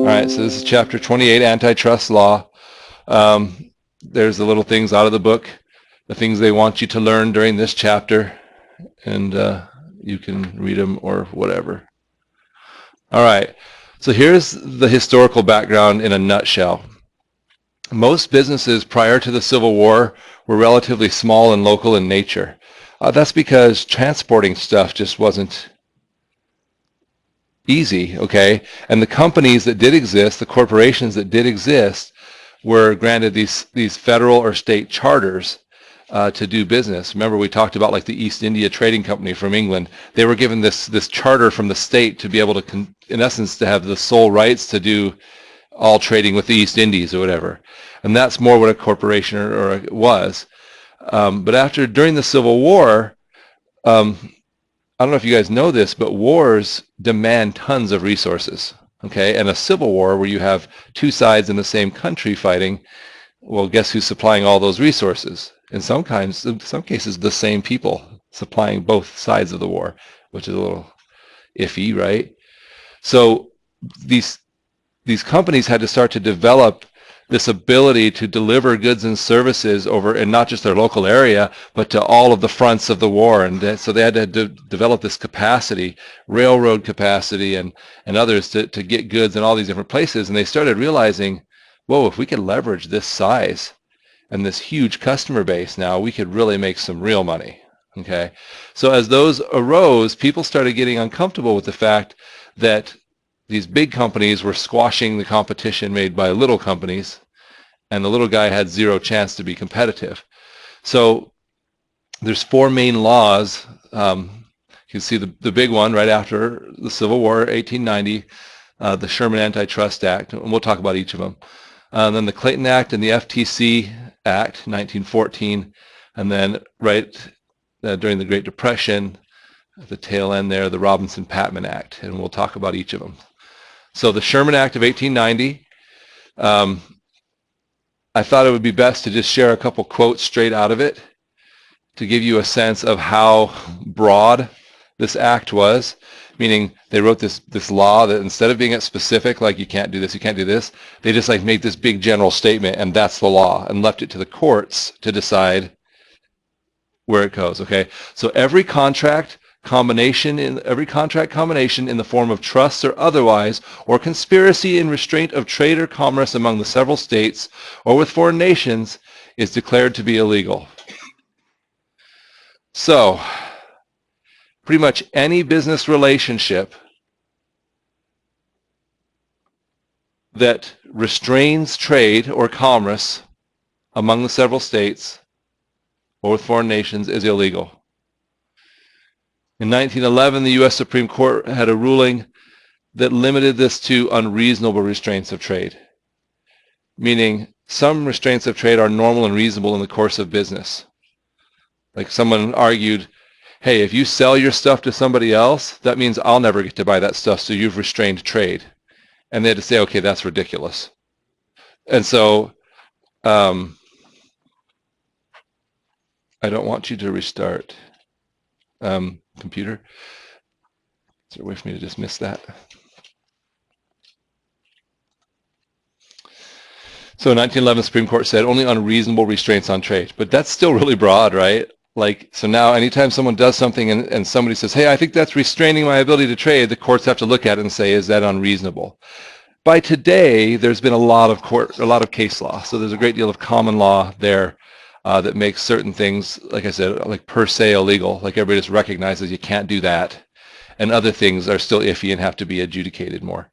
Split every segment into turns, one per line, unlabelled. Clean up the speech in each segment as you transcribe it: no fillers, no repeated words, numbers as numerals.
All right, so this is chapter 28, Antitrust Law. There's the little things out of the book, the things they want you to learn during this chapter, and you can read them or whatever. All right, so here's the historical background in a nutshell. Most businesses prior to the Civil War were relatively small and local in nature. That's because transporting stuff just wasn't easy, okay? And the companies that did exist, the corporations that did exist, were granted these federal or state charters to do business. Remember, we talked about like the East India Trading Company from England. They were given this charter from the state to be able to, in essence, to have the sole rights to do all trading with the East Indies or whatever. And that's more what a corporation or was. But during the Civil War, I don't know if you guys know this, but wars demand tons of resources, okay? And a civil war where you have two sides in the same country fighting, well, guess who's supplying all those resources? In some cases, the same people supplying both sides of the war, which is a little iffy, right? So these companies had to start to develop this ability to deliver goods and services over, and not just their local area, but to all of the fronts of the war. And so they had to develop this capacity, railroad capacity and others to get goods in all these different places. And they started realizing, whoa, if we could leverage this size and this huge customer base now, we could really make some real money, okay? So as those arose, people started getting uncomfortable with the fact that these big companies were squashing the competition made by little companies, and the little guy had zero chance to be competitive. So there's four main laws. You can see the big one right after the Civil War, 1890, the Sherman Antitrust Act, and we'll talk about each of them. Then the Clayton Act and the FTC Act, 1914, and then right during the Great Depression, at the tail end there, the Robinson-Patman Act, and we'll talk about each of them. So the Sherman Act of 1890, I thought it would be best to just share a couple quotes straight out of it to give you a sense of how broad this act was, meaning they wrote this law that instead of being specific, like you can't do this, you can't do this, they just like made this big general statement and that's the law and left it to the courts to decide where it goes, okay? So every contract combination in the form of trusts or otherwise, or conspiracy in restraint of trade or commerce among the several states or with foreign nations is declared to be illegal. So pretty much any business relationship that restrains trade or commerce among the several states or with foreign nations is illegal. In 1911, the U.S. Supreme Court had a ruling that limited this to unreasonable restraints of trade, meaning some restraints of trade are normal and reasonable in the course of business. Like someone argued, hey, if you sell your stuff to somebody else, that means I'll never get to buy that stuff, so you've restrained trade. And they had to say, okay, that's ridiculous. And so I don't want you to restart. Computer. Is there a way for me to just miss that? So in 1911, the Supreme Court said only unreasonable restraints on trade. But that's still really broad, right? Like, so now anytime someone does something and somebody says, hey, I think that's restraining my ability to trade, the courts have to look at it and say, is that unreasonable? By today, there's been a lot of case law. So there's a great deal of common law there that makes certain things, like I said, like per se illegal. Like everybody just recognizes you can't do that. And other things are still iffy and have to be adjudicated more.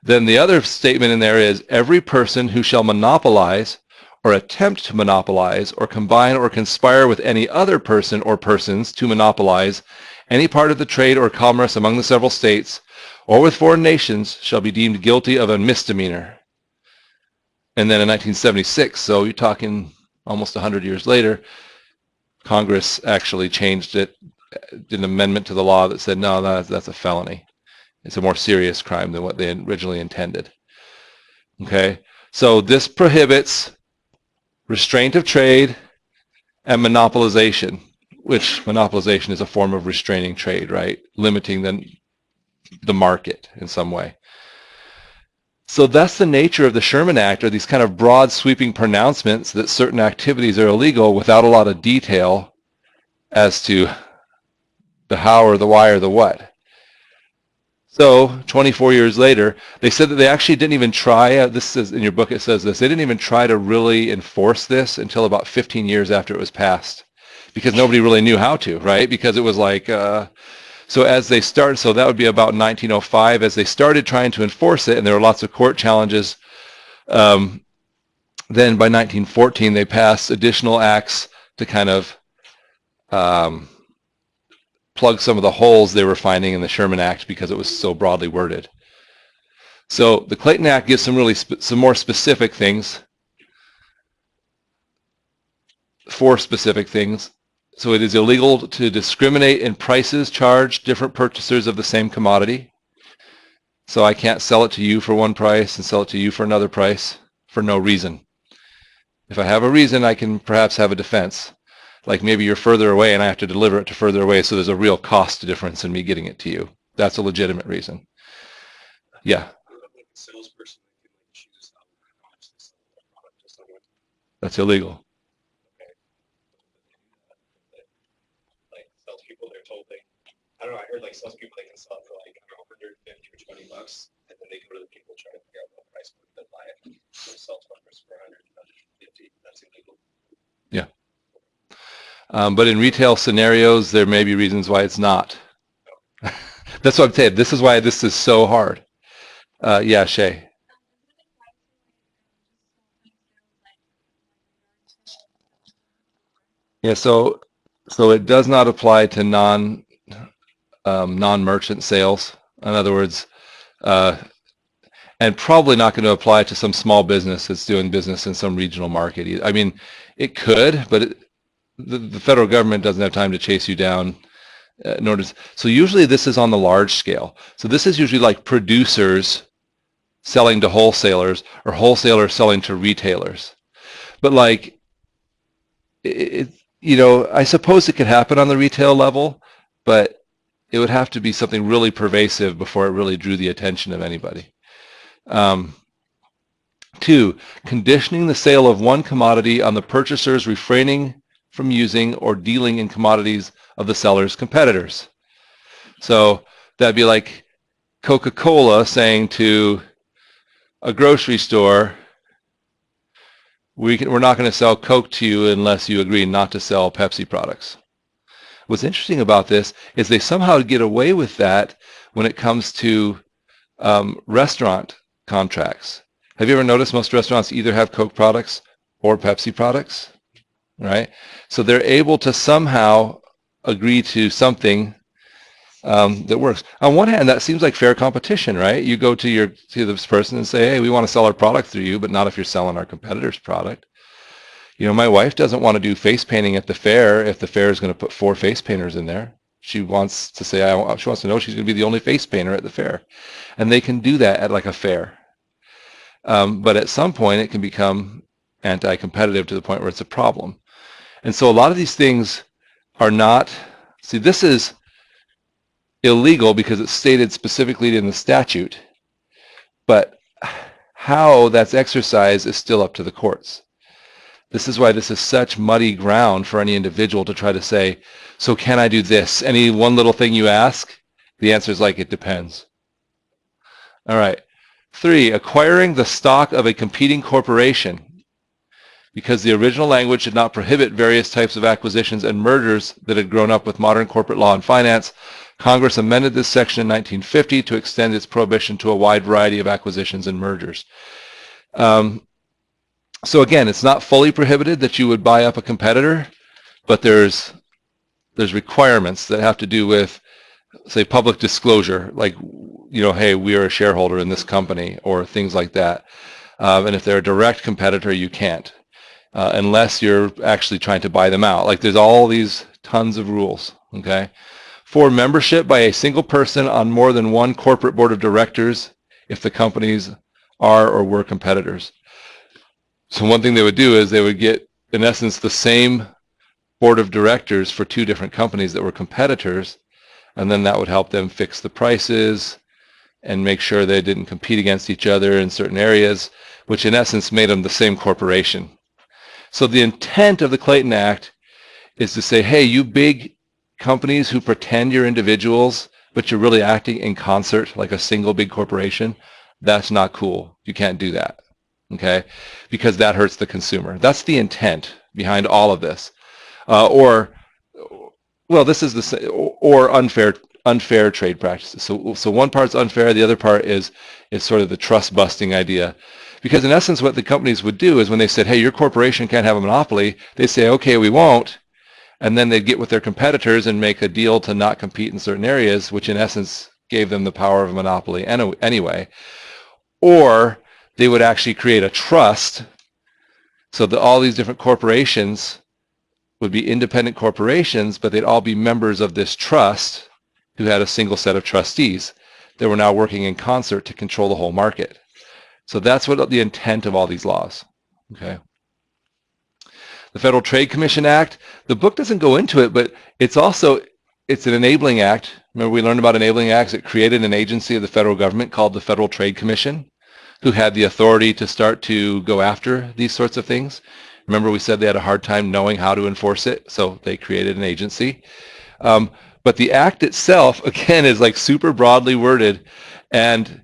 Then the other statement in there is every person who shall monopolize or attempt to monopolize or combine or conspire with any other person or persons to monopolize any part of the trade or commerce among the several states or with foreign nations shall be deemed guilty of a misdemeanor. And then in 1976, so you're talking almost 100 years later, Congress actually changed it, did an amendment to the law that said, no, that's a felony. It's a more serious crime than what they originally intended. Okay, so this prohibits restraint of trade and monopolization, which monopolization is a form of restraining trade, right? Limiting the market in some way. So that's the nature of the Sherman Act, are these kind of broad sweeping pronouncements that certain activities are illegal without a lot of detail as to the how or the why or the what. So 24 years later, they said that they actually didn't even try, this is in your book, it says this, they didn't even try to really enforce this until about 15 years after it was passed, because nobody really knew how to, right? Because it was like, so as they started, so that would be about 1905, as they started trying to enforce it, and there were lots of court challenges, then by 1914 they passed additional acts to kind of plug some of the holes they were finding in the Sherman Act because it was so broadly worded. So the Clayton Act gives some more specific things, 4 specific things. So it is illegal to discriminate in prices charged different purchasers of the same commodity. So I can't sell it to you for one price and sell it to you for another price for no reason. If I have a reason, I can perhaps have a defense. Like maybe you're further away and I have to deliver it to further away, so there's a real cost difference in me getting it to you. That's a legitimate reason. Yeah. That's illegal.
I don't know, I heard like some people they can sell it for like, I don't know, 150 or 20 bucks, and then they go to the people trying to figure out what price to buy it. So sell 20 for 100, 150, that's illegal.
Yeah. But in retail scenarios, there may be reasons why it's not. That's what I'm saying. This is why this is so hard. Yeah, Shay. Yeah, so it does not apply to non-merchant sales. In other words, and probably not going to apply to some small business that's doing business in some regional market. I mean, it could, but the federal government doesn't have time to chase you down. So usually this is on the large scale. So this is usually like producers selling to wholesalers or wholesalers selling to retailers. But like, I suppose it could happen on the retail level, but it would have to be something really pervasive before it really drew the attention of anybody. 2, conditioning the sale of one commodity on the purchasers refraining from using or dealing in commodities of the seller's competitors. So that'd be like Coca-Cola saying to a grocery store, we're not going to sell Coke to you unless you agree not to sell Pepsi products. What's interesting about this is they somehow get away with that when it comes to restaurant contracts. Have you ever noticed most restaurants either have Coke products or Pepsi products, right? So they're able to somehow agree to something that works. On one hand, that seems like fair competition, right? You go to this person and say, hey, we want to sell our product through you, but not if you're selling our competitor's product. My wife doesn't want to do face painting at the fair if the fair is going to put 4 face painters in there. She wants to say, she wants to know she's going to be the only face painter at the fair. And they can do that at like a fair. But at some point, it can become anti-competitive to the point where it's a problem. And so a lot of these things are not, this is illegal because it's stated specifically in the statute, but how that's exercised is still up to the courts. This is why this is such muddy ground for any individual to try to say, so can I do this? Any one little thing you ask, the answer is like, it depends. All right. 3, acquiring the stock of a competing corporation. Because the original language did not prohibit various types of acquisitions and mergers that had grown up with modern corporate law and finance, Congress amended this section in 1950 to extend its prohibition to a wide variety of acquisitions and mergers. So again, it's not fully prohibited that you would buy up a competitor, but there's requirements that have to do with, say, public disclosure, like, hey, we are a shareholder in this company, or things like that. And if they're a direct competitor, you can't, unless you're actually trying to buy them out. Like, there's all these tons of rules, okay? 4, membership by a single person on more than one corporate board of directors if the companies are or were competitors. So one thing they would do is they would get, in essence, the same board of directors for 2 different companies that were competitors, and then that would help them fix the prices, and make sure they didn't compete against each other in certain areas, which in essence made them the same corporation. So the intent of the Clayton Act is to say, hey, you big companies who pretend you're individuals, but you're really acting in concert like a single big corporation, that's not cool. You can't do that, okay? Because that hurts the consumer. That's the intent behind all of this. This is or unfair trade practices. So one part's unfair, the other part is sort of the trust busting idea. Because in essence, what the companies would do is when they said, hey, your corporation can't have a monopoly, they say, okay, we won't. And then they'd get with their competitors and make a deal to not compete in certain areas, which in essence gave them the power of a monopoly anyway. Or they would actually create a trust so that all these different corporations would be independent corporations, but they'd all be members of this trust who had a single set of trustees that were now working in concert to control the whole market. So that's what the intent of all these laws. Okay. The Federal Trade Commission Act, the book doesn't go into it, but it's an enabling act. Remember we learned about enabling acts? It created an agency of the federal government called the Federal Trade Commission, who had the authority to start to go after these sorts of things. Remember we said they had a hard time knowing how to enforce it, so they created an agency. But the act itself, again, is like super broadly worded, and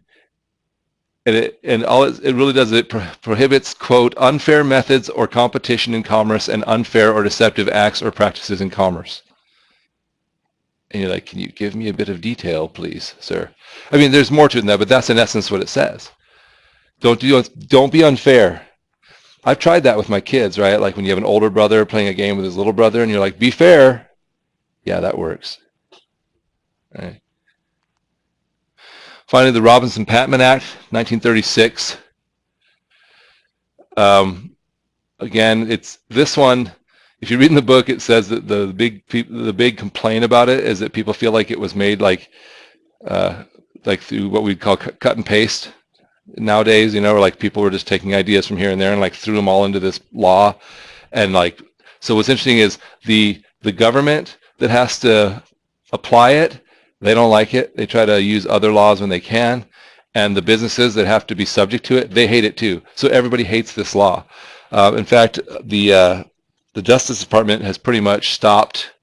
all it really does is it prohibits, quote, unfair methods or competition in commerce and unfair or deceptive acts or practices in commerce. And you're like, can you give me a bit of detail, please, sir? I mean, there's more to it than that, but that's in essence what it says. Don't be unfair. I've tried that with my kids, right? Like when you have an older brother playing a game with his little brother and you're like, be fair. Yeah, that works. Right. Finally, the Robinson-Patman Act, 1936. Again, it's this one. If you read in the book, it says that the big complaint about it is that people feel like it was made like through what we'd call cut and paste nowadays. You know, or like people were just taking ideas from here and there and like threw them all into this law. And like, so what's interesting is the government that has to apply it, they don't like it. They try to use other laws when they can. And the businesses that have to be subject to it, they hate it too. So everybody hates this law. In fact, the Justice Department has pretty much stopped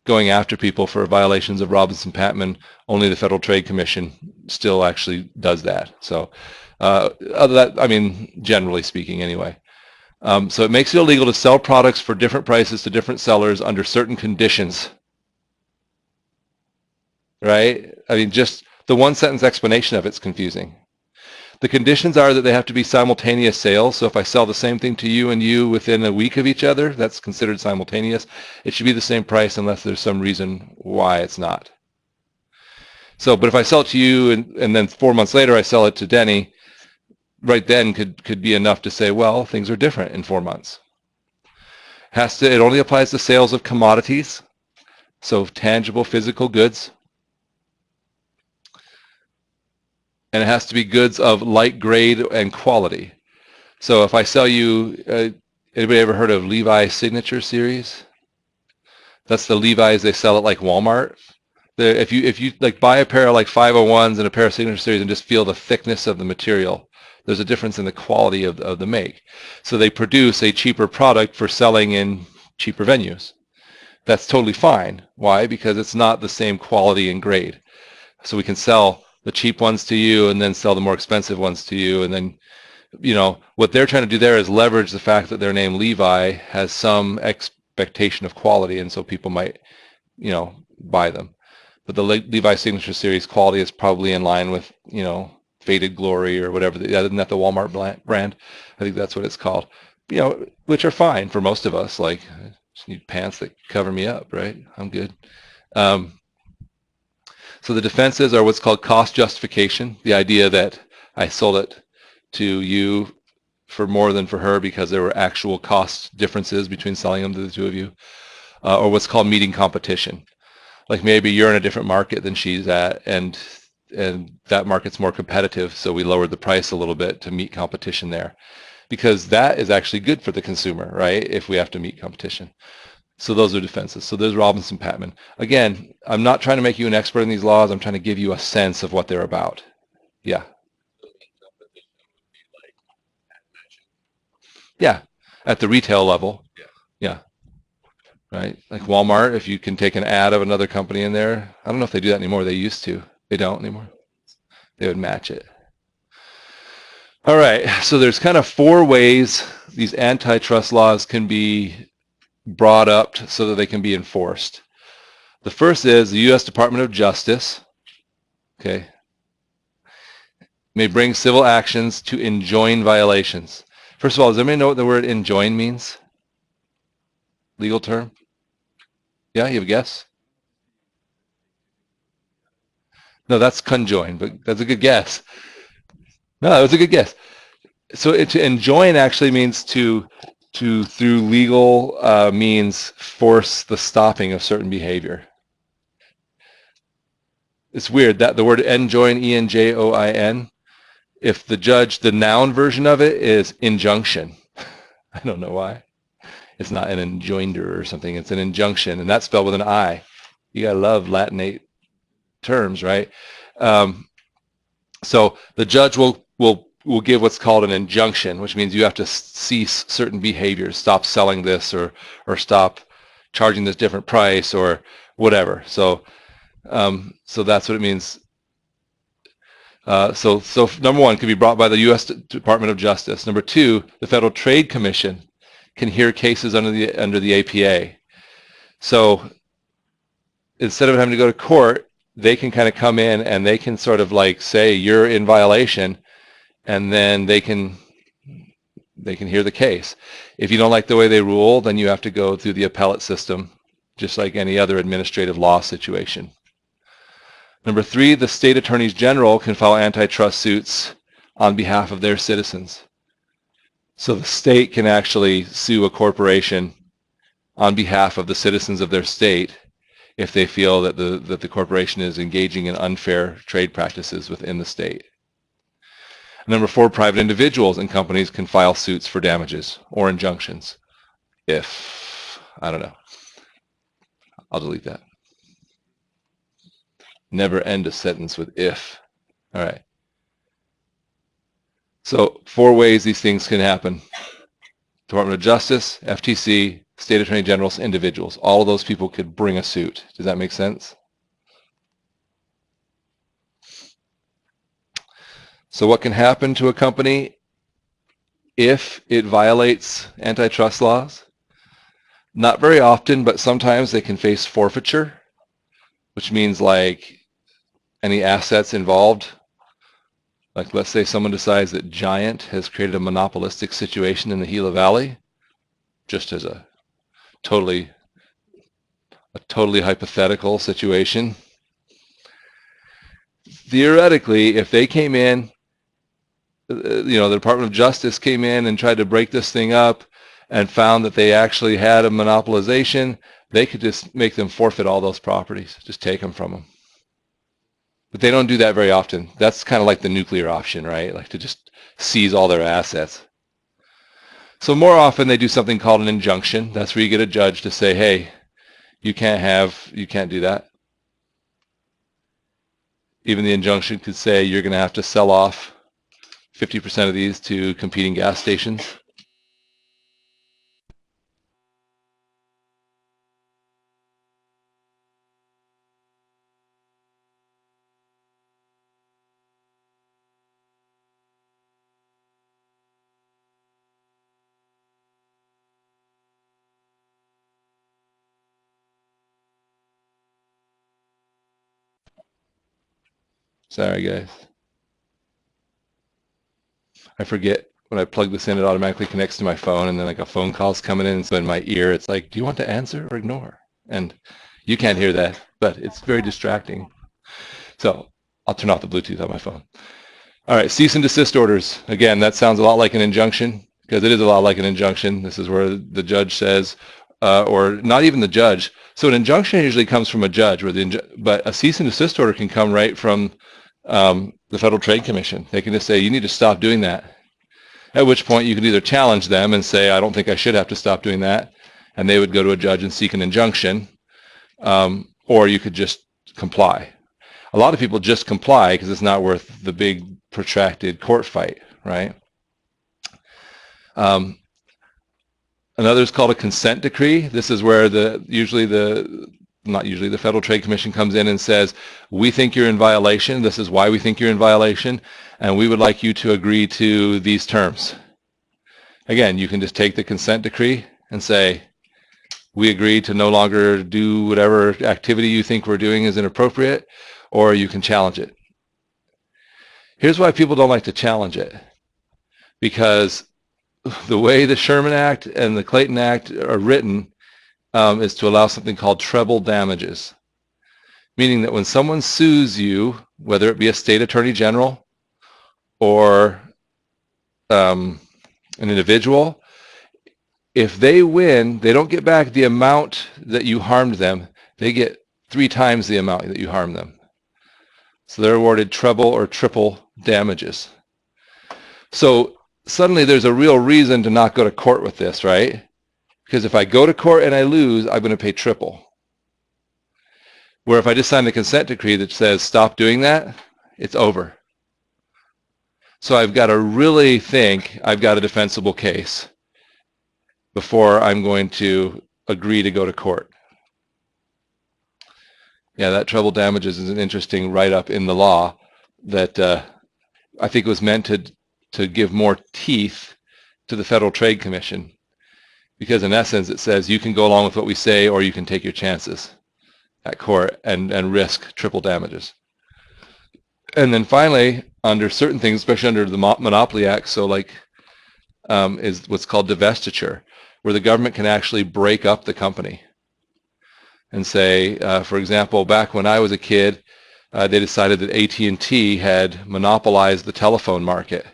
going after people for violations of Robinson-Patman. Only the Federal Trade Commission still actually does that. So other than that, I mean, generally speaking anyway. So it makes it illegal to sell products for different prices to different sellers under certain conditions. Right? I mean, just the one sentence explanation of it's confusing. The conditions are that they have to be simultaneous sales. So if I sell the same thing to you and you within a week of each other, that's considered simultaneous. It should be the same price unless there's some reason why it's not. So, but if I sell it to you and then 4 months later I sell it to Denny, right then could be enough to say, well, things are different in 4 months. It only applies to sales of commodities, so tangible physical goods. And it has to be goods of like grade and quality. So if I sell you, anybody ever heard of Levi's Signature Series? That's the Levi's they sell at like Walmart. If you like buy a pair of like 501s and a pair of Signature Series and just feel the thickness of the material, there's a difference in the quality of the make. So they produce a cheaper product for selling in cheaper venues. That's totally fine. Why? Because it's not the same quality and grade. So we can sell the cheap ones to you and then sell the more expensive ones to you. And then, you know, what they're trying to do there is leverage the fact that their name Levi has some expectation of quality. And so people might, you know, buy them. But the Levi Signature Series quality is probably in line with, you know, Faded Glory or whatever. Isn't that the Walmart brand? I think that's what it's called. You know, which are fine for most of us. Like, I just need pants that cover me up, right? I'm good. So the defenses are what's called cost justification, the idea that I sold it to you for more than for her because there were actual cost differences between selling them to the two of you, or what's called meeting competition. Like maybe you're in a different market than she's at, and that market's more competitive, so we lowered the price a little bit to meet competition there, because that is actually good for the consumer, right, if we have to meet competition. So those are defenses. So there's Robinson-Patman. Again, I'm not trying to make you an expert in these laws. I'm trying to give you a sense of what they're about. Yeah.
So the competition would be like at matching.
Yeah. At the retail level.
Yeah.
Yeah. Right. Like Walmart, if you can take an ad of another company in there, I don't know if they do that anymore. They used to. They don't anymore. They would match it. All right. So there's kind of 4 ways these antitrust laws can be brought up so that they can be enforced. The first is the U.S. Department of Justice, okay, may bring civil actions to enjoin violations. First of all, does anybody know what the word enjoin means? Legal term? Yeah, you have a guess? No, that's conjoin, but that's a good guess. No, that was a good guess. So to enjoin actually means to through legal means force the stopping of certain behavior. It's weird that the word enjoin, E-N-J-O-I-N, if the judge, the noun version of it is injunction. I don't know why. It's not an enjoinder or something. It's an injunction, and that's spelled with an I. You gotta love Latinate terms, right? So the judge will give what's called an injunction, which means you have to cease certain behaviors, stop selling this, or stop charging this different price, or whatever. So that's what it means. So number 1 can be brought by the U.S. Department of Justice. Number 2, the Federal Trade Commission can hear cases under the APA. So instead of having to go to court, they can kind of come in and they can sort of like say you're in violation, and then they can hear the case. If you don't like the way they rule, then you have to go through the appellate system, just like any other administrative law situation. Number 3, the state attorneys general can file antitrust suits on behalf of their citizens. So the state can actually sue a corporation on behalf of the citizens of their state if they feel that the corporation is engaging in unfair trade practices within the state. Number 4, private individuals and companies can file suits for damages or injunctions if, I don't know, I'll delete that. Never end a sentence with if. All right. So 4 ways these things can happen. Department of Justice, FTC, state attorney generals, individuals. All of those people could bring a suit. Does that make sense? So what can happen to a company if it violates antitrust laws? Not very often, but sometimes they can face forfeiture, which means like any assets involved. Like let's say someone decides that Giant has created a monopolistic situation in the Gila Valley, just as a totally hypothetical situation. Theoretically, if they came in, the Department of Justice came in and tried to break this thing up and found that they actually had a monopolization, they could just make them forfeit all those properties, just take them from them. But they don't do that very often. That's kind of like the nuclear option, right? Like to just seize all their assets. So more often they do something called an injunction. That's where you get a judge to say, hey, you can't do that. Even the injunction could say you're going to have to sell off 50% of these to competing gas stations. Sorry, guys. I forget when I plug this in, it automatically connects to my phone, and then like a phone call's coming in, and so in my ear, it's like, do you want to answer or ignore? And you can't hear that, but it's very distracting. So I'll turn off the Bluetooth on my phone. All right, cease and desist orders. Again, that sounds a lot like an injunction, because it is a lot like an injunction. This is where the judge says, or not even the judge. So an injunction usually comes from a judge, but a cease and desist order can come right from the Federal Trade Commission. They can just say, you need to stop doing that. At which point you can either challenge them and say, I don't think I should have to stop doing that. And they would go to a judge and seek an injunction. Or you could just comply. A lot of people just comply because it's not worth the big protracted court fight, right? Another is called a consent decree. This is where the Federal Trade Commission comes in and says, we think you're in violation. This is why we think you're in violation, and we would like you to agree to these terms. Again, you can just take the consent decree and say, we agree to no longer do whatever activity you think we're doing is inappropriate, or you can challenge it. Here's why people don't like to challenge it. Because the way the Sherman Act and the Clayton Act are written is to allow something called treble damages, meaning that when someone sues you, whether it be a state attorney general or an individual, if they win, they don't get back the amount that you harmed them. They get 3 times the amount that you harmed them. So they're awarded treble or triple damages. So suddenly there's a real reason to not go to court with this, right? Because if I go to court and I lose, I'm going to pay triple. Where if I just sign the consent decree that says stop doing that, it's over. So I've got to really think I've got a defensible case before I'm going to agree to go to court. Yeah, that treble damages is an interesting write-up in the law that I think was meant to give more teeth to the Federal Trade Commission, because in essence it says you can go along with what we say or you can take your chances at court and risk triple damages. And then finally, under certain things, especially under the Monopoly Act, so like is what's called divestiture, where the government can actually break up the company and say, for example, back when I was a kid, they decided that AT&T had monopolized the telephone market.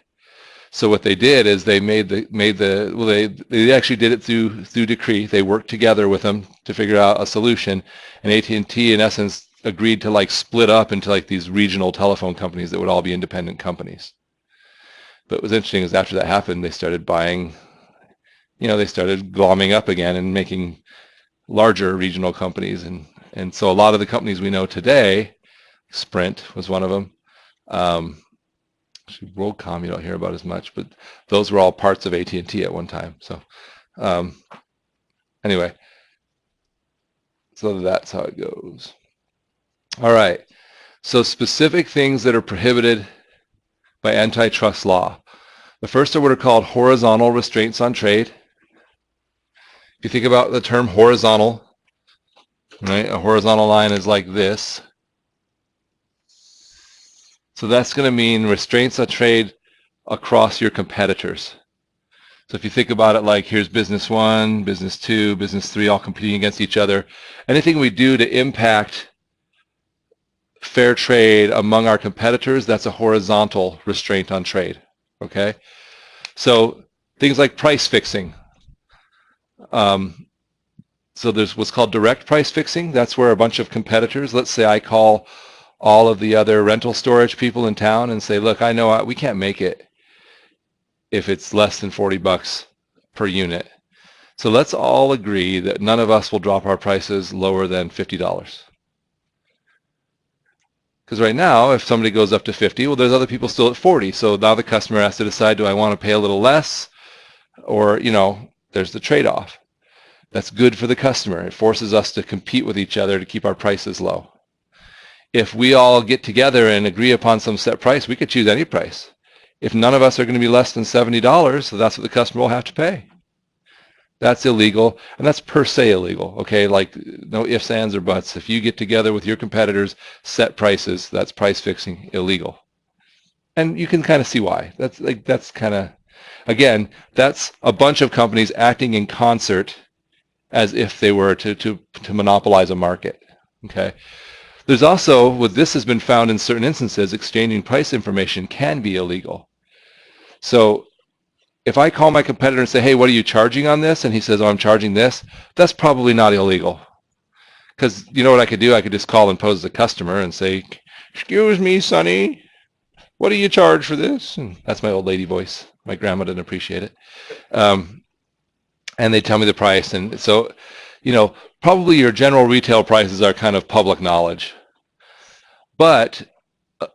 So what they did is they they actually did it through decree. They worked together with them to figure out a solution, and AT&T in essence agreed to like split up into like these regional telephone companies that would all be independent companies. But what was interesting is after that happened, they started buying, they started glomming up again and making larger regional companies, and so a lot of the companies we know today, Sprint was one of them. WorldCom you don't hear about as much, but those were all parts of AT&T at one time. So anyway, so that's how it goes. All right, so specific things that are prohibited by antitrust law. The first are what are called horizontal restraints on trade. If you think about the term horizontal, right, a horizontal line is like this. So that's going to mean restraints on trade across your competitors. So if you think about it like here's business 1, business 2, business 3 all competing against each other, anything we do to impact fair trade among our competitors, that's a horizontal restraint on trade, okay? So things like price fixing. So there's what's called direct price fixing. That's where a bunch of competitors, let's say I call all of the other rental storage people in town and say, look, I know we can't make it if it's less than $40 per unit. So let's all agree that none of us will drop our prices lower than $50. Because right now, if somebody goes up to 50, well, there's other people still at 40. So now the customer has to decide, do I want to pay a little less? Or, there's the trade-off. That's good for the customer. It forces us to compete with each other to keep our prices low. If we all get together and agree upon some set price, we could choose any price. If none of us are going to be less than $70, so that's what the customer will have to pay. That's illegal, and that's per se illegal, okay? Like no ifs, ands, or buts. If you get together with your competitors, set prices, that's price fixing, illegal. And you can kind of see why. That's kind of, again, that's a bunch of companies acting in concert as if they were to monopolize a market, okay? There's also, this has been found in certain instances, exchanging price information can be illegal. So if I call my competitor and say, hey, what are you charging on this? And he says, oh, I'm charging this. That's probably not illegal. Because you know what I could do? I could just call and pose as a customer and say, excuse me, Sonny, what do you charge for this? And that's my old lady voice. My grandma didn't appreciate it. And they tell me the price. And so, probably your general retail prices are kind of public knowledge. But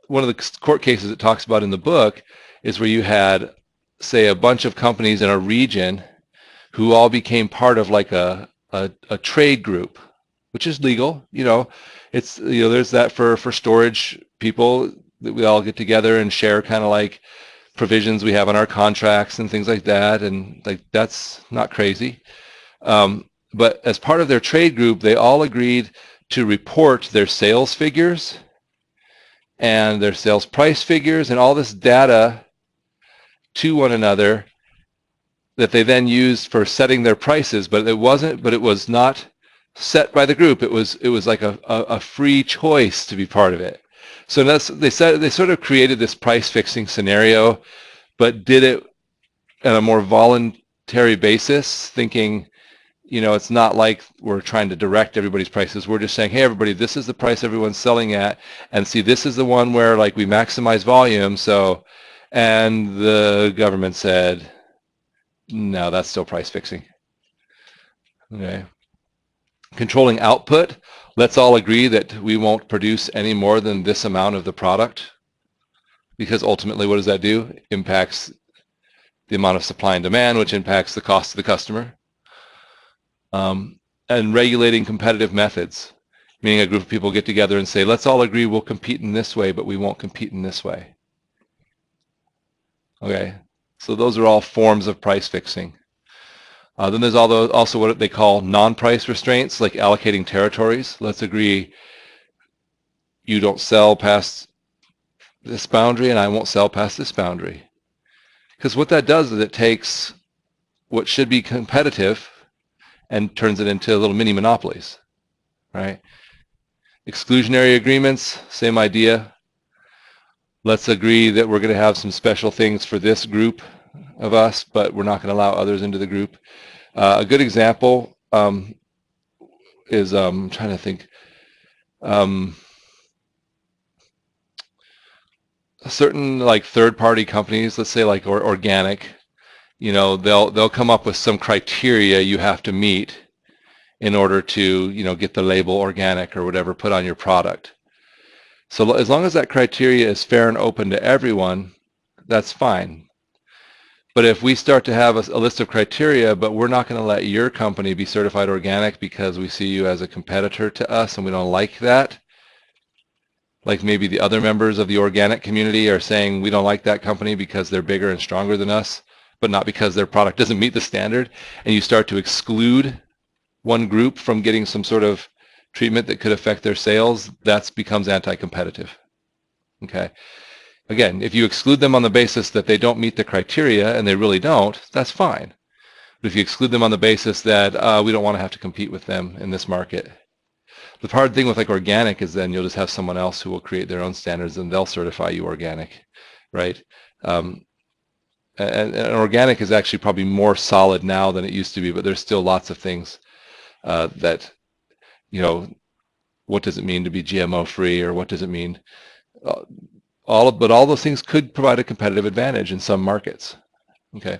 one of the court cases it talks about in the book is where you had, say, a bunch of companies in a region who all became part of like a trade group, which is legal. It's, there's that for storage people, that we all get together and share kind of like provisions we have in our contracts and things like that. And like, that's not crazy. But as part of their trade group, they all agreed to report their sales figures and their sales price figures and all this data to one another that they then used for setting their prices. But it was not set by the group. It was like a free choice to be part of it. So they sort of created this price fixing scenario, but did it on a more voluntary basis, thinking, it's not like we're trying to direct everybody's prices. We're just saying, hey, everybody, this is the price everyone's selling at. And see, this is the one where like we maximize volume. So, and the government said, no, that's still price fixing. Okay. Controlling output. Let's all agree that we won't produce any more than this amount of the product, because ultimately what does that do? Impacts the amount of supply and demand, which impacts the cost to the customer. And regulating competitive methods, meaning a group of people get together and say, let's all agree we'll compete in this way, but we won't compete in this way. Okay, so those are all forms of price fixing. Then there's also what they call non-price restraints, like allocating territories. Let's agree you don't sell past this boundary and I won't sell past this boundary. Because what that does is it takes what should be competitive and turns it into little mini monopolies, right? Exclusionary agreements, same idea. Let's agree that we're going to have some special things for this group of us, but we're not going to allow others into the group. A good example is, I'm trying to think, certain like third-party companies, let's say like organic, they'll come up with some criteria you have to meet in order to, get the label organic or whatever put on your product. So as long as that criteria is fair and open to everyone, that's fine. But if we start to have a list of criteria, but we're not going to let your company be certified organic because we see you as a competitor to us and we don't like that, like maybe the other members of the organic community are saying we don't like that company because they're bigger and stronger than us, but not because their product doesn't meet the standard, and you start to exclude one group from getting some sort of treatment that could affect their sales, that becomes anti-competitive. Okay. Again, if you exclude them on the basis that they don't meet the criteria, and they really don't, that's fine. But if you exclude them on the basis that we don't want to have to compete with them in this market. The hard thing with like organic is then you'll just have someone else who will create their own standards and they'll certify you organic, right? And organic is actually probably more solid now than it used to be, but there's still lots of things that, what does it mean to be GMO free, or what does it mean? But all those things could provide a competitive advantage in some markets. Okay.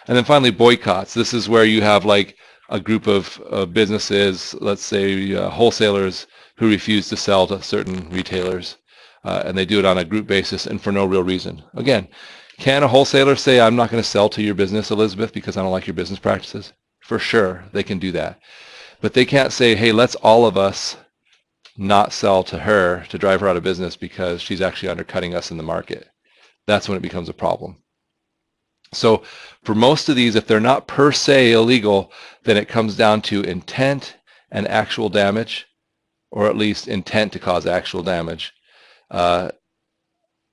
And then finally, boycotts. This is where you have like a group of businesses, let's say wholesalers, who refuse to sell to certain retailers, and they do it on a group basis and for no real reason. Again, can a wholesaler say, I'm not going to sell to your business, Elizabeth, because I don't like your business practices? For sure, they can do that. But they can't say, hey, let's all of us not sell to her to drive her out of business because she's actually undercutting us in the market. That's when it becomes a problem. So for most of these, if they're not per se illegal, then it comes down to intent and actual damage, or at least intent to cause actual damage.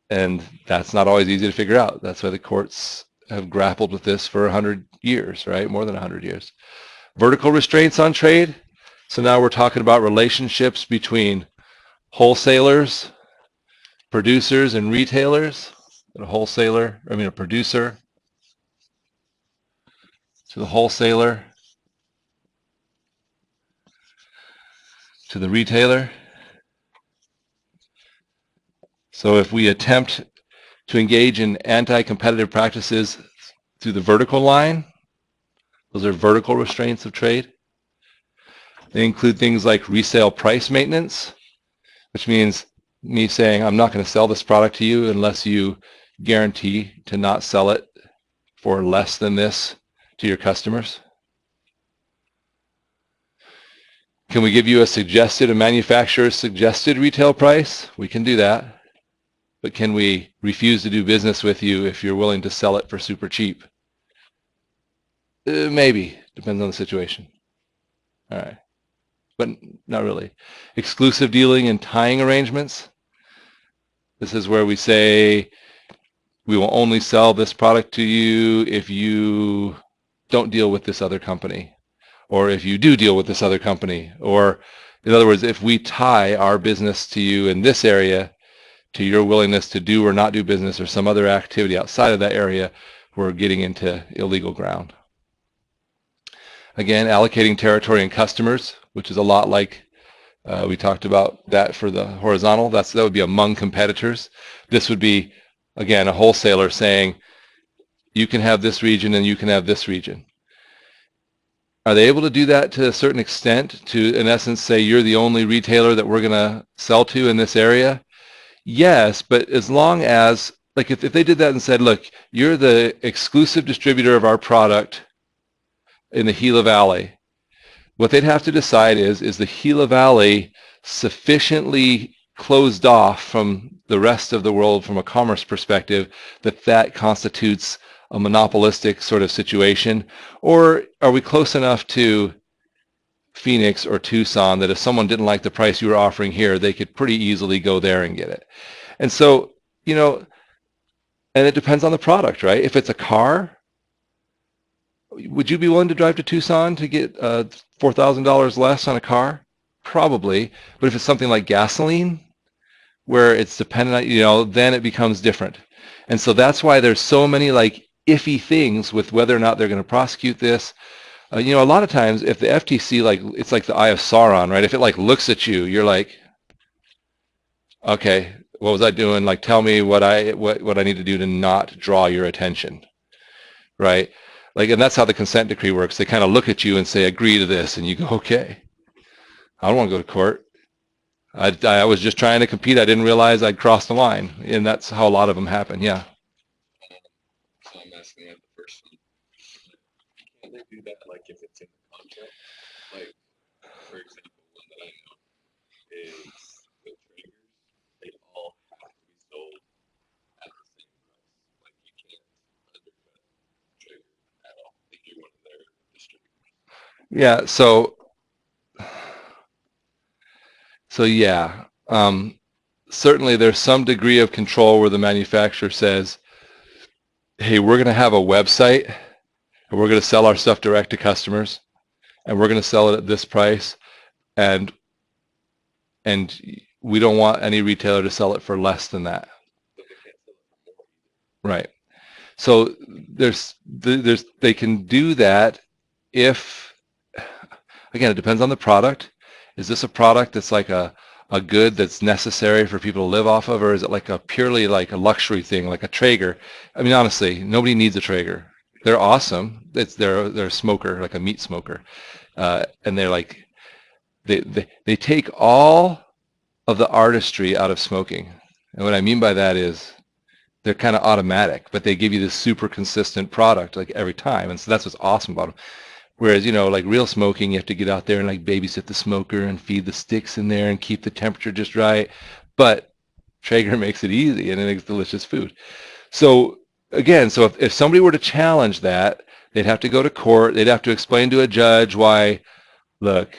And that's not always easy to figure out. That's why the courts have grappled with this for 100 years, right? More than 100 years. Vertical restraints on trade. So now we're talking about relationships between wholesalers, producers, and retailers. A producer to the wholesaler to the retailer. So if we attempt to engage in anti-competitive practices through the vertical line, those are vertical restraints of trade. They include things like resale price maintenance, which means me saying, I'm not going to sell this product to you unless you guarantee to not sell it for less than this to your customers? Can we give you a manufacturer's suggested retail price? We can do that. But can we refuse to do business with you if you're willing to sell it for super cheap? Maybe. Depends on the situation. All right. But not really. Exclusive dealing and tying arrangements. This is where we say we will only sell this product to you if you don't deal with this other company, or if you do deal with this other company, or in other words, if we tie our business to you in this area to your willingness to do or not do business or some other activity outside of that area, we're getting into illegal ground. Again, allocating territory and customers, which is a lot like we talked about that for the horizontal. That would be among competitors. This would be, again, a wholesaler saying, you can have this region and you can have this region. Are they able to do that to a certain extent to, in essence, say you're the only retailer that we're going to sell to in this area? Yes, but as long as, like if they did that and said, look, you're the exclusive distributor of our product in the Gila Valley, what they'd have to decide is the Gila Valley sufficiently closed off from the rest of the world from a commerce perspective that constitutes a monopolistic sort of situation? Or are we close enough to Phoenix or Tucson that if someone didn't like the price you were offering here, they could pretty easily go there and get it? And so, and it depends on the product, right? If it's a car, would you be willing to drive to Tucson to get $4,000 less on a car? Probably. But if it's something like gasoline, where it's dependent on, then it becomes different. And so that's why there's so many like iffy things with whether or not they're going to prosecute this. A lot of times if the FTC, it's like the Eye of Sauron, right? If it looks at you, you're like, okay, what was I doing? Tell me what I need to do to not draw your attention, right? And that's how the consent decree works. They kind of look at you and say, agree to this. And you go, okay, I don't want to go to court. I was just trying to compete. I didn't realize I'd crossed the line. And that's how a lot of them happen. Yeah.
So I'm asking that the first one. Can they do that if it's in the contract? For example, one that I know is the triggers. They all have to be sold at the same price. You can't undercut trigger at all if you're one of their distributors.
Yeah. So yeah, certainly there's some degree of control where the manufacturer says, hey, we're going to have a website and we're going to sell our stuff direct to customers and we're going to sell it at this price, and we don't want any retailer to sell it for less than that. Right. So they can do that if, again, it depends on the product. Is this a product that's like a good that's necessary for people to live off of, or is it a purely a luxury thing, like a Traeger? I mean, honestly, nobody needs a Traeger. They're awesome. They're a smoker, like a meat smoker, and they're they take all of the artistry out of smoking. And what I mean by that is they're kind of automatic, but they give you this super consistent product every time, and so that's what's awesome about them. Whereas, real smoking, you have to get out there and babysit the smoker and feed the sticks in there and keep the temperature just right. But Traeger makes it easy and it makes delicious food. So again, if somebody were to challenge that, they'd have to go to court. They'd have to explain to a judge why, look,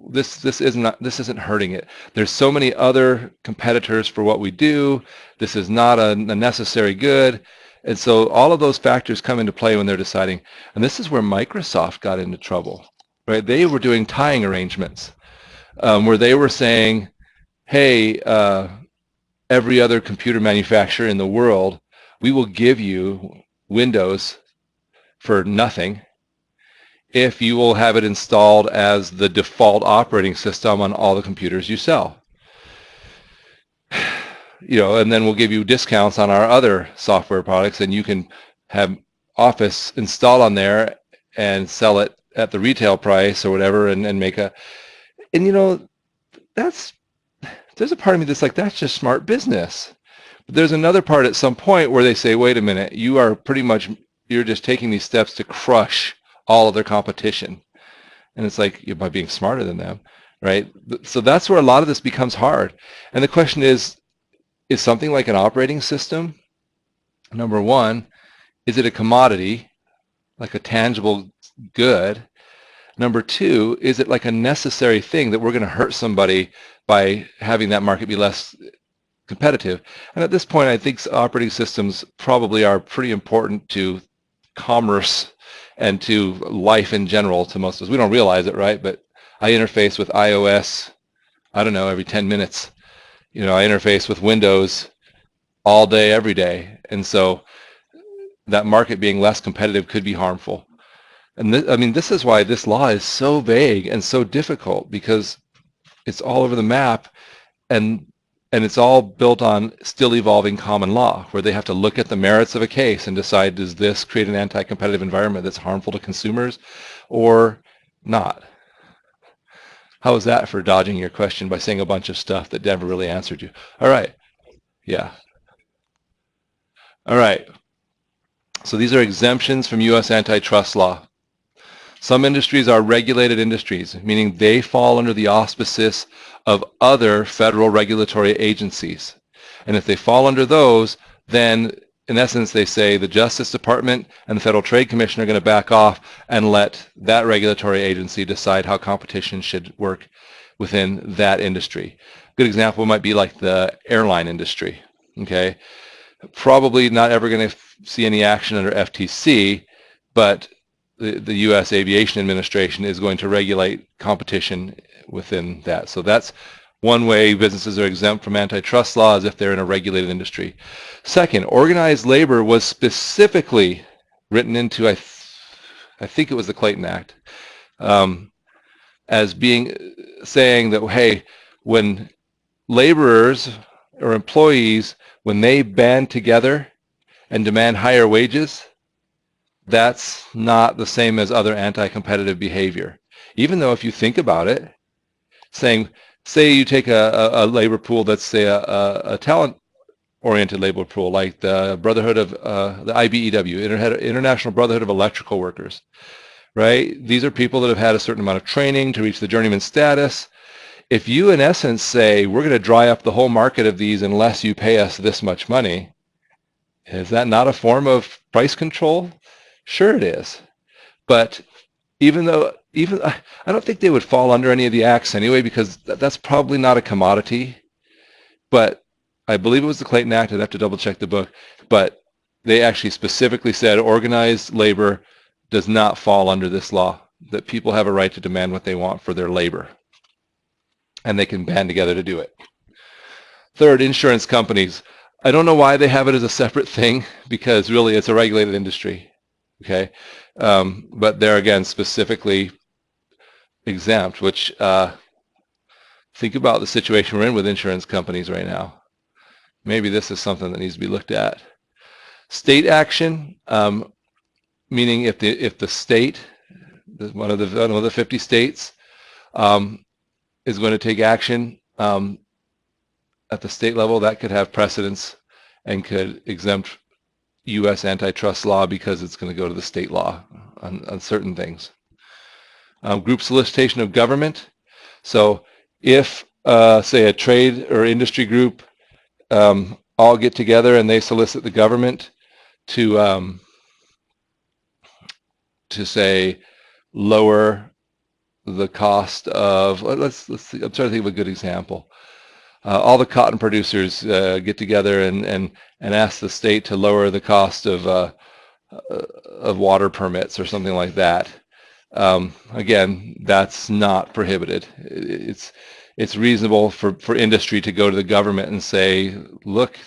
this isn't hurting it. There's so many other competitors for what we do. This is not a necessary good. And so all of those factors come into play when they're deciding. And this is where Microsoft got into trouble, right? They were doing tying arrangements where they were saying, hey, every other computer manufacturer in the world, we will give you Windows for nothing if you will have it installed as the default operating system on all the computers you sell. And then we'll give you discounts on our other software products, and you can have Office installed on there and sell it at the retail price or whatever, and make to there's a part of me that's like, that's just smart business. But there's another part at some point where they say, wait a minute, you're just taking these steps to crush all of their competition. And it's like, you're by being smarter than them, right? So that's where a lot of this becomes hard. And the question is something like an operating system, number one, is it a commodity, like a tangible good? Number two, is it like a necessary thing that we're going to hurt somebody by having that market be less competitive? And at this point, I think operating systems probably are pretty important to commerce and to life in general to most of us. We don't realize it, right? But I interface with iOS, I don't know, every 10 minutes. I interface with Windows all day, every day. And so that market being less competitive could be harmful. And this is why this law is so vague and so difficult, because it's all over the map, and it's all built on still evolving common law, where they have to look at the merits of a case and decide, does this create an anti-competitive environment that's harmful to consumers or not? How was that for dodging your question by saying a bunch of stuff that never really answered you? All right. Yeah. All right. So these are exemptions from U.S. antitrust law. Some industries are regulated industries, meaning they fall under the auspices of other federal regulatory agencies. And if they fall under those, then in essence they say the Justice Department and the Federal Trade Commission are going to back off and let that regulatory agency decide how competition should work within that industry. A good example might be like the airline industry. Okay, probably not ever going to see any action under FTC, but the U.S. Aviation Administration is going to regulate competition within that. So that's one way businesses are exempt from antitrust law, is if they're in a regulated industry. Second, organized labor was specifically written into, I think it was the Clayton Act, as saying that, hey, when laborers or employees, when they band together and demand higher wages, that's not the same as other anti-competitive behavior. Even though if you think about it, say you take a labor pool that's, say, a talent-oriented labor pool, like the Brotherhood of, the IBEW, International Brotherhood of Electrical Workers, right? These are people that have had a certain amount of training to reach the journeyman status. If you, in essence, say, we're going to dry up the whole market of these unless you pay us this much money, is that not a form of price control? Sure it is. But even I don't think they would fall under any of the acts anyway, because that's probably not a commodity. But I believe it was the Clayton Act. I'd have to double check the book. But they actually specifically said organized labor does not fall under this law, that people have a right to demand what they want for their labor, and they can band together to do it. Third, insurance companies. I don't know why they have it as a separate thing, because really it's a regulated industry. Okay, but they're, again, specifically exempt, which think about the situation we're in with insurance companies right now. Maybe this is something that needs to be looked at. State action, meaning if the state, one of the 50 states, is going to take action at the state level, that could have precedence and could exempt U.S. antitrust law, because it's going to go to the state law on certain things. Group solicitation of government. So if, say, a trade or industry group all get together and they solicit the government to say, lower the cost of, let's see, I'm trying to think of a good example. All the cotton producers get together and ask the state to lower the cost of water permits or something like that. Again, that's not prohibited. It's reasonable for industry to go to the government and say, look,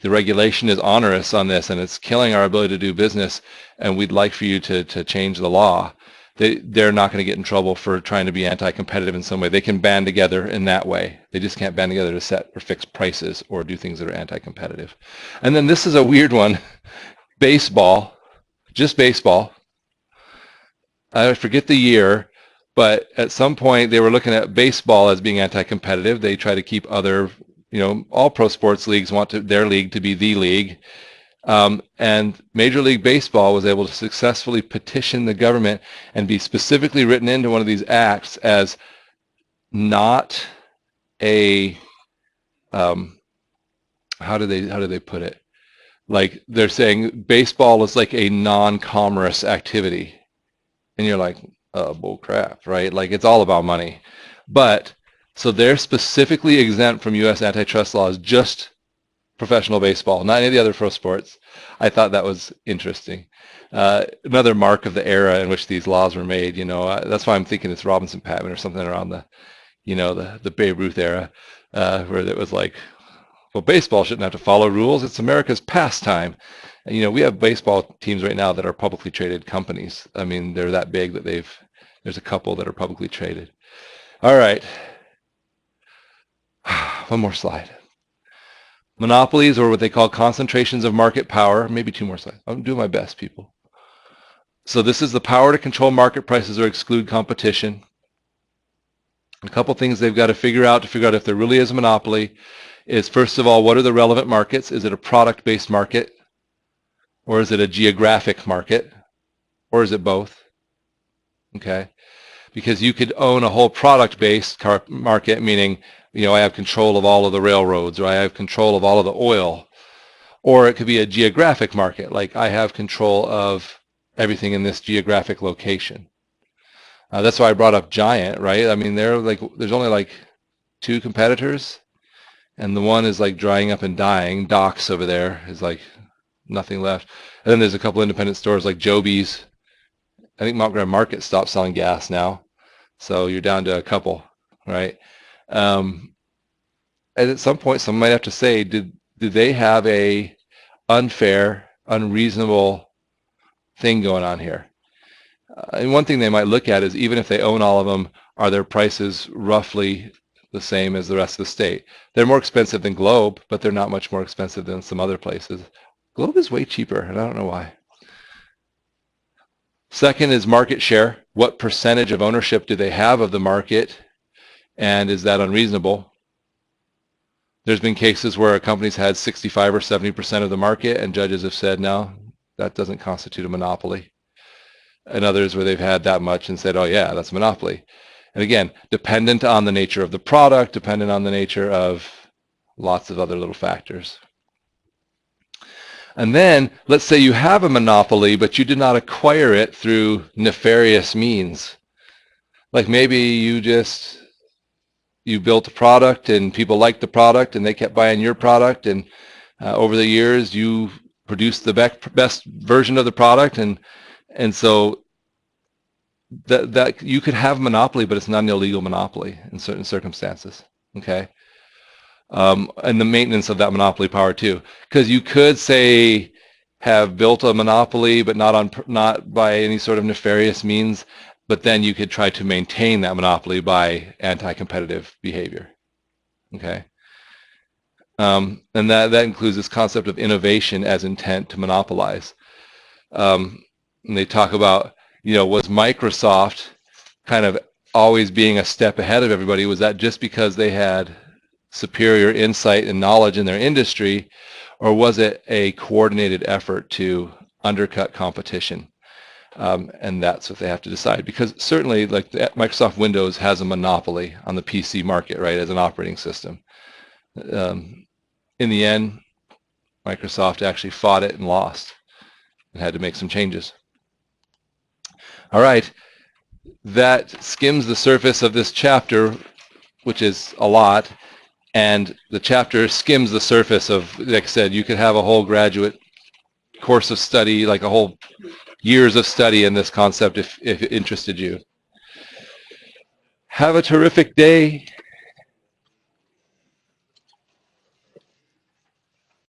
the regulation is onerous on this and it's killing our ability to do business, and we'd like for you to change the law. They're not going to get in trouble for trying to be anti-competitive in some way. They can band together in that way. They just can't band together to set or fix prices or do things that are anti-competitive. And then this is a weird one. Baseball, just baseball. I forget the year, But at some point, they were looking at baseball as being anti-competitive. They try to keep other, all pro sports leagues want their league to be the league. And Major League Baseball was able to successfully petition the government and be specifically written into one of these acts as not a, how do they put it? Like they're saying baseball is like a non-commerce activity. And you're like, bull crap, right? Like it's all about money. But so they're specifically exempt from U.S. antitrust laws, just professional baseball, not any of the other pro sports. I thought that was interesting. Another mark of the era in which these laws were made, that's why I'm thinking it's Robinson-Patman or something around the Babe Ruth era, where it was like, well, baseball shouldn't have to follow rules. It's America's pastime. And, we have baseball teams right now that are publicly traded companies. I mean, they're that big that there's a couple that are publicly traded. All right. One more slide. Monopolies, or what they call concentrations of market power. Maybe two more slides. I'm doing my best, people. So this is the power to control market prices or exclude competition. A couple things they've got to figure out if there really is a monopoly is, first of all, what are the relevant markets? Is it a product-based market? Or is it a geographic market? Or is it both? Okay. Because you could own a whole product-based market, meaning, I have control of all of the railroads, or I have control of all of the oil. Or it could be a geographic market, like I have control of everything in this geographic location. That's why I brought up Giant, right? I mean, there's only like 2 competitors, and the one is like drying up and dying. Doc's over there is like nothing left. And then there's a couple independent stores like Joby's. I think Mount Graham Market stopped selling gas now. So you're down to a couple, right? And at some point, someone might have to say, did they have a unfair, unreasonable thing going on here? And one thing they might look at is, even if they own all of them, are their prices roughly the same as the rest of the state? They're more expensive than Globe, but they're not much more expensive than some other places. Globe is way cheaper, and I don't know why. Second is market share. What percentage of ownership do they have of the market, and is that unreasonable? There's been cases where a company's had 65 or 70% of the market, and judges have said, no, that doesn't constitute a monopoly. And others where they've had that much and said, oh yeah, that's a monopoly. And again, dependent on the nature of the product, dependent on the nature of lots of other little factors. And then, let's say you have a monopoly, but you did not acquire it through nefarious means. Like maybe you built a product and people liked the product and they kept buying your product, and over the years you produced the best version of the product, and so that you could have monopoly, but it's not an illegal monopoly in certain circumstances. Okay. And the maintenance of that monopoly power too, because you could say have built a monopoly, but not by any sort of nefarious means, but then you could try to maintain that monopoly by anti-competitive behavior. Okay, and that includes this concept of innovation as intent to monopolize. And they talk about, was Microsoft kind of always being a step ahead of everybody? Was that just because they had superior insight and knowledge in their industry, or was it a coordinated effort to undercut competition? And that's what they have to decide, because certainly, like, Microsoft Windows has a monopoly on the PC market, right, as an operating system. In the end, Microsoft actually fought it and lost and had to make some changes. All right, that skims the surface of this chapter, which is a lot. And the chapter skims the surface of, like I said, you could have a whole graduate course of study, like a whole years of study in this concept if it interested you. Have a terrific day.